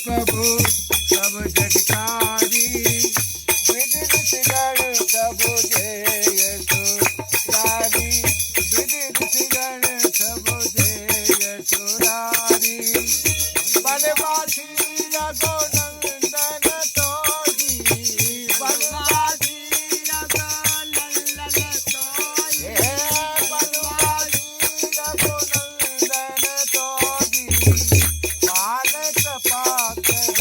प्रभु सब जगकारी, विधि ऋषिगण सब जय सुरारी, विधि ऋषिगण सब जय सुरारी। बनवासी रघुनंदन तोहि, बनवासी रघुनंदन तोहि, बनवासी रघुनंदन तोहि, पाल कृपा करे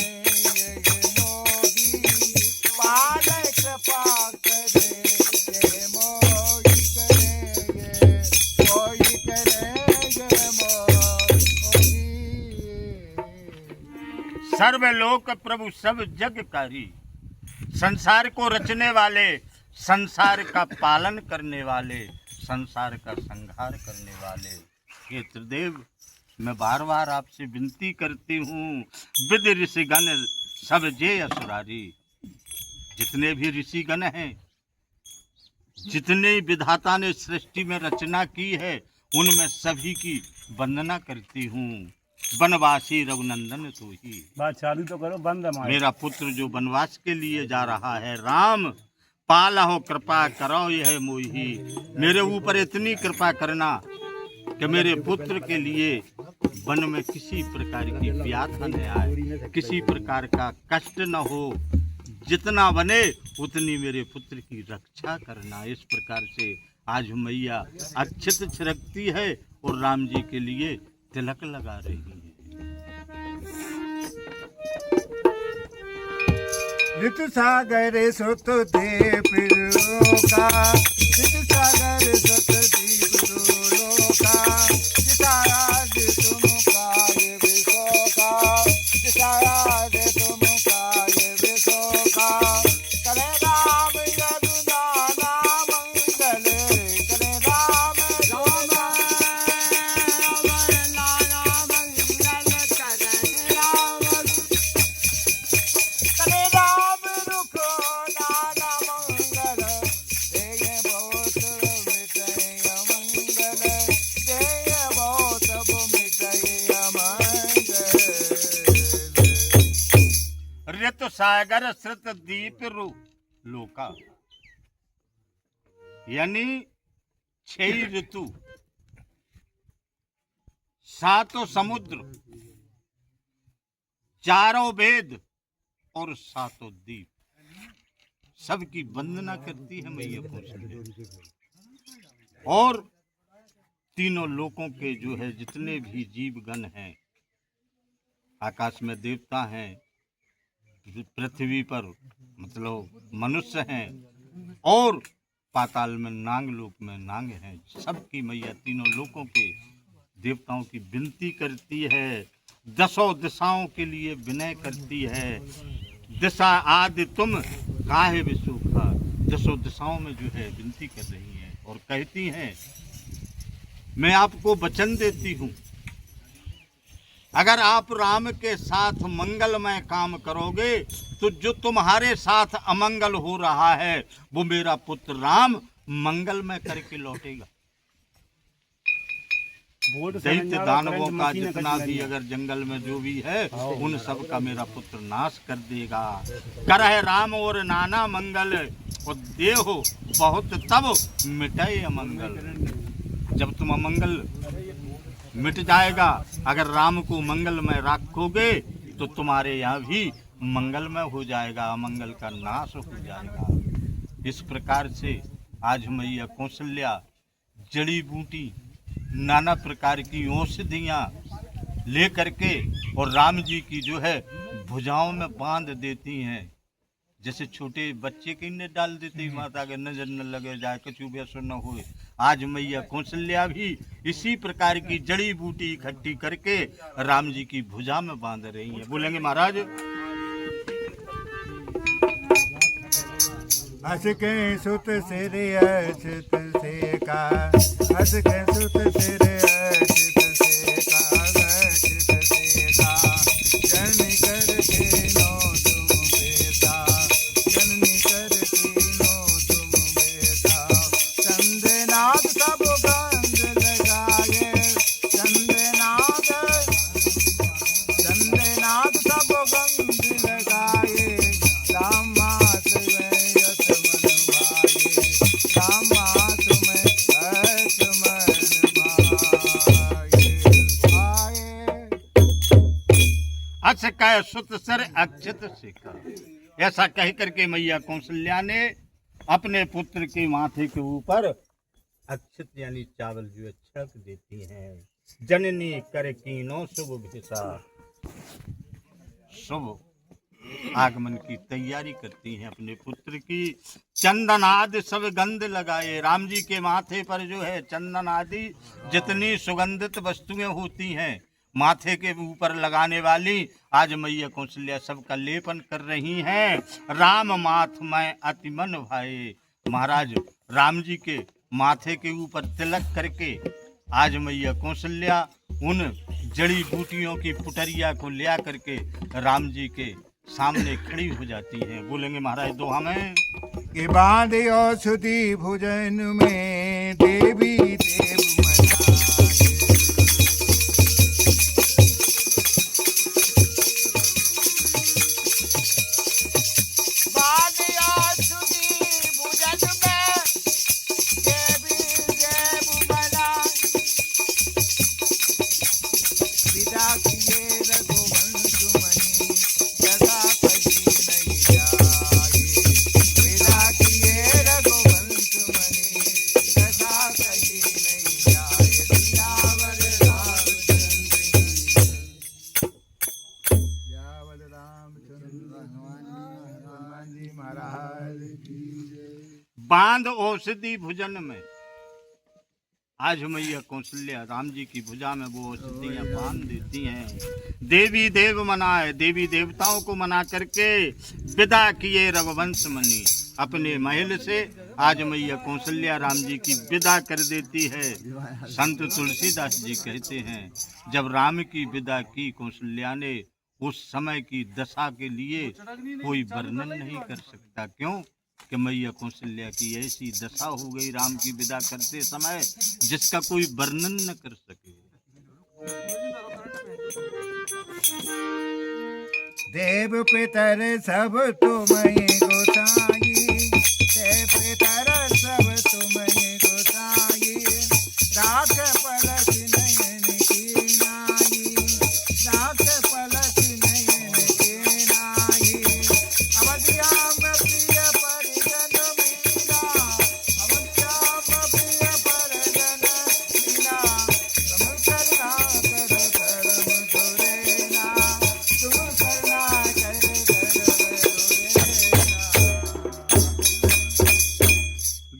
ये मोहि, पाल कृपा करे ये मोहि, करे ये मोहि, करे ये मोहि। सर्वलोक प्रभु सब जगकारी, संसार को रचने वाले, संसार का पालन करने वाले, संसार का संहार करने वाले हे त्रिदेव, मैं बार बार आपसे विनती करती हूँ, विधि ऋषिगण सब जय असुरारी। जितने भी ऋषिगण हैं, जितने विधाता ने सृष्टि में रचना की है, उनमें सभी की वंदना करती हूँ। वनवासी रघुनंदन तो ही, बात चालू तो करो, बंद हमारे। मेरा पुत्र जो वनवास के लिए जा रहा है, राम पाला हो कृपा करो यह मोही। मेरे ऊपर इतनी कृपा करना कि मेरे पुत्र के लिए वन में किसी प्रकार की प्यास न आए, किसी प्रकार का कष्ट न हो, जितना बने उतनी मेरे पुत्र की रक्षा करना। इस प्रकार से आज मैया अक्षत छिड़कती है और राम जी के लिए तिलक लगा रही है। ऋतु सागर सुत दीप लोका, ऋतु सागर सुत दीप लोका, सिताराज तुम काय विशोका, सिताराज तुम काय विशोका। करे राम यदुनाना मंगल, करे राम यदुनाना मंगल, करे राम, करे राम रुखो नाना मंगल, देय बहुत मिटय अमंगल, देय बहुत मिटय अमंगल। ऋतु सागर श्रुत दीप लोका, यानी 6 ऋतु, 7 समुद्र, 4 वेद और 7 दीप, सबकी वंदना करती है मैया कौशल्या। और तीनों लोकों के जो है जितने भी जीवगण हैं, आकाश में देवता हैं, पृथ्वी पर मतलब मनुष्य हैं, और पाताल में नांग, लोक में नांग हैं, सबकी मैया तीनों लोकों के देवताओं की विनती करती है, 10 दिशाओं के लिए विनय करती है। दिशा आदि तुम काहे विशोखा, 10 दिशाओं में जो है विनती कर रही है और कहती हैं, मैं आपको वचन देती हूँ, अगर आप राम के साथ मंगलमय काम करोगे तो जो तुम्हारे साथ अमंगल हो रहा है वो मेरा पुत्र राम मंगलमय करके लौटेगा। दैत्य दानवों का जितना भी अगर जंगल में जो भी है उन सब का मेरा पुत्र नाश कर देगा। करह राम और नाना मंगल और देहो बहुत तब मिटाए अमंगल। जब तुम अमंगल मिट जाएगा, अगर राम को मंगलमय रखोगे तो तुम्हारे यहाँ भी मंगलमय हो जाएगा, अमंगल का नाश हो जाएगा। इस प्रकार से आज मैया कौशल्या जड़ी बूटी नाना प्रकार की औषधियाँ ले करके और राम जी की जो है भुजाओं में बांध देती हैं। जैसे छोटे बच्चे के ने डाल देती माता के नजर न लगे जाए, कछु भी असर न हुए। आज मैया कौशल्या भी इसी प्रकार की जड़ी बूटी इकट्ठी करके राम जी की भुजा में बांध रही हैं। बोलेंगे महाराज। हस के सुत सिर अछित से का, हस के सुत सिर अछित से का, अछित से का। जननी कर तीनों तुम बेटा, जननी कर तीनों तुम बेटा। चंद्रनाथ सब बंद लगाए, चंद्रनाथ सब हस कह सुत सर अक्षत सिखा। ऐसा कह करके मैया कौशल्या ने अपने पुत्र के माथे के ऊपर अक्षत यानी चावल जो छक देती हैं। जननी कर कीनो शुभ भिसा, शुभ आगमन की तैयारी करती हैं अपने पुत्र की। चंदन आदि सब गंध लगाए। राम जी के माथे पर जो है चंदन आदि जितनी सुगंधित वस्तुएं होती हैं माथे के ऊपर लगाने वाली, आज मैया कौशल्या सबका लेपन कर रही हैं। राम माथ में अति मन भाए। महाराज राम जी के माथे के ऊपर तिलक करके आज मैया कौशल्या उन जड़ी बूटियों की पुटरिया को ले करके राम जी के सामने खड़ी हो जाती हैं। बोलेंगे महाराज दोहा में कि बांधे औषधि भोजन में देवी देव मनाए। बांधे औषधि भोजन में देवी देव मनाए। विदा किए रघुवंश मणि जगा कहीं नहीं जाए। विदा किए रघुवंश मणि जगा कहीं नहीं जाए। सियावर रामचंद्र हनुमान जी महाराज की जय। बांध औषधि भुजन में। आज मैया कौशल्या राम जी की भुजा में वो औषधियां बांध देती हैं। देवी देव मनाए, देवी देवताओं को मना करके विदा किए रघुवंश मणि। अपने महल से आज मैया कौशल्या राम जी की विदा कर देती है। संत तुलसीदास जी कहते हैं जब राम की विदा की कौशल्या ने, उस समय की दशा के लिए कोई वर्णन नहीं कर सकता। क्यों कि मैया कौशल्या की ऐसी दशा हो गई राम की विदा करते समय जिसका कोई वर्णन न कर सके। देव पितर सब तुम्हें गोसाई। देव पितर सब तुम्हें गोसाई। राख पलक नयन की नाई। राख पलक नयन की नाई। अवधिया में प्रिय परिजन मीना। अवधिया में प्रिय परिजन मीना। तुम करुणा करो धर्म सुरेना। तुम करुणा करो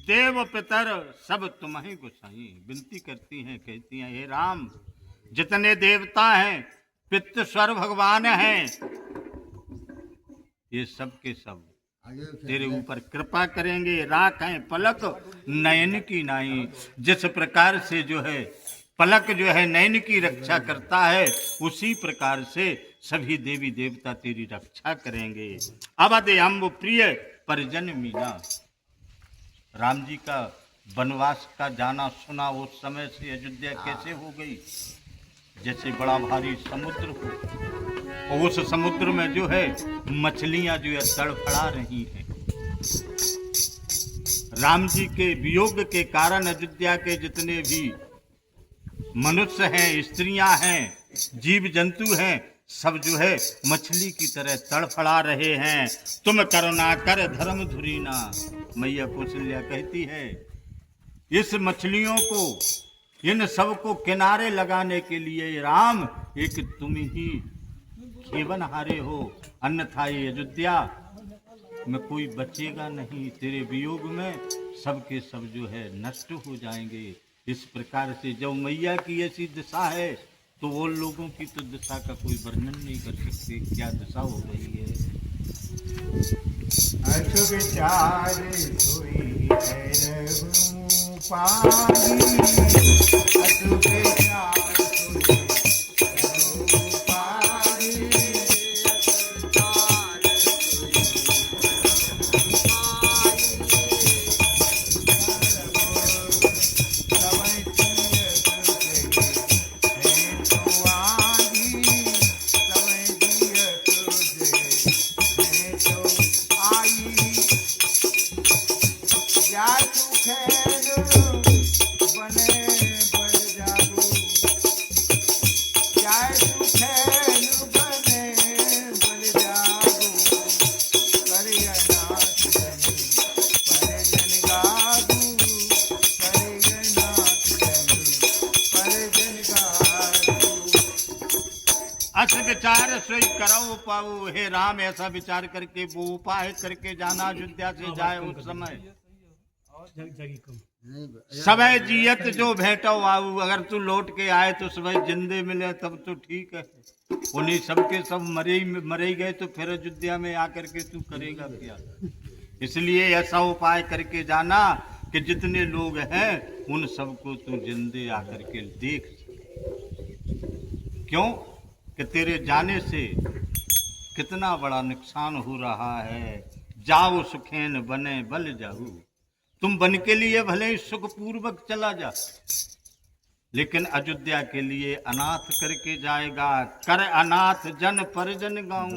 देव पितर सब तुम्हें गोसाई। विनती करती हैं, कहती हैं हे राम जितने देवता हैं पितृ स्वर भगवान हैं, ये सब के सब तेरे ऊपर कृपा करेंगे। राख है पलक नयन की नाई। जिस प्रकार से जो है पलक जो है नयन की रक्षा करता है, उसी प्रकार से सभी देवी देवता तेरी रक्षा करेंगे। अवध अम्ब प्रिय परिजन मीना। राम जी का वनवास का जाना सुना उस समय से अयोध्या कैसे हो गई, जैसे बड़ा भारी समुद्र हो और उस समुद्र में जो है मछलियां जो है तड़फड़ा रही हैं। राम जी के वियोग के कारण अयोध्या के जितने भी मनुष्य हैं, स्त्रियां हैं, जीव जंतु हैं, सब जो है मछली की तरह तड़फड़ा रहे हैं। तुम करुणा कर धर्म धुरीना। मैया कौशल्या कहती है इस मछलियों को, इन सब को किनारे लगाने के लिए राम एक तुम ही खेवन हारे हो, अन्यथा ये अयोध्या में कोई बचेगा नहीं। तेरे वियोग में सबके सब जो है नष्ट हो जाएंगे। इस प्रकार से जब मैया की ऐसी दशा है तो वो लोगों की तो दशा का कोई वर्णन नहीं कर सकते, क्या दशा हो रही है। अशुभ चार हुई पागी। अशुभ चार बने बड़ जागो। सोई करो पाऊ। हे राम, ऐसा विचार करके वो उपाय करके जाना अयोध्या से जाए उस समय। सबे जियत जो भेटो आऊ, अगर तू लौट के आए तो सबे जिंदे मिले तब तो ठीक है। उन्हीं सबके सब मरे ही गए तो फिर अयोध्या में आकर के तू करेगा क्या? इसलिए ऐसा उपाय करके जाना कि जितने लोग हैं उन सबको तू जिंदे आकर के देख। क्यों कि तेरे जाने से कितना बड़ा नुकसान हो रहा है। जाओ सुखैन बने बल जाऊ, तुम बन के लिए भले ही सुख पूर्वक चला जा, लेकिन अयोध्या के लिए अनाथ करके जाएगा। कर अनाथ जन परिजन गाऊं,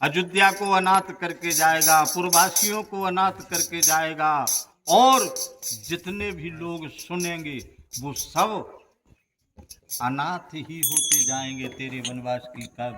अयोध्या को अनाथ करके जाएगा, पूर्ववासियों को अनाथ करके जाएगा, और जितने भी लोग सुनेंगे वो सब अनाथ ही होते जाएंगे तेरे वनवास की का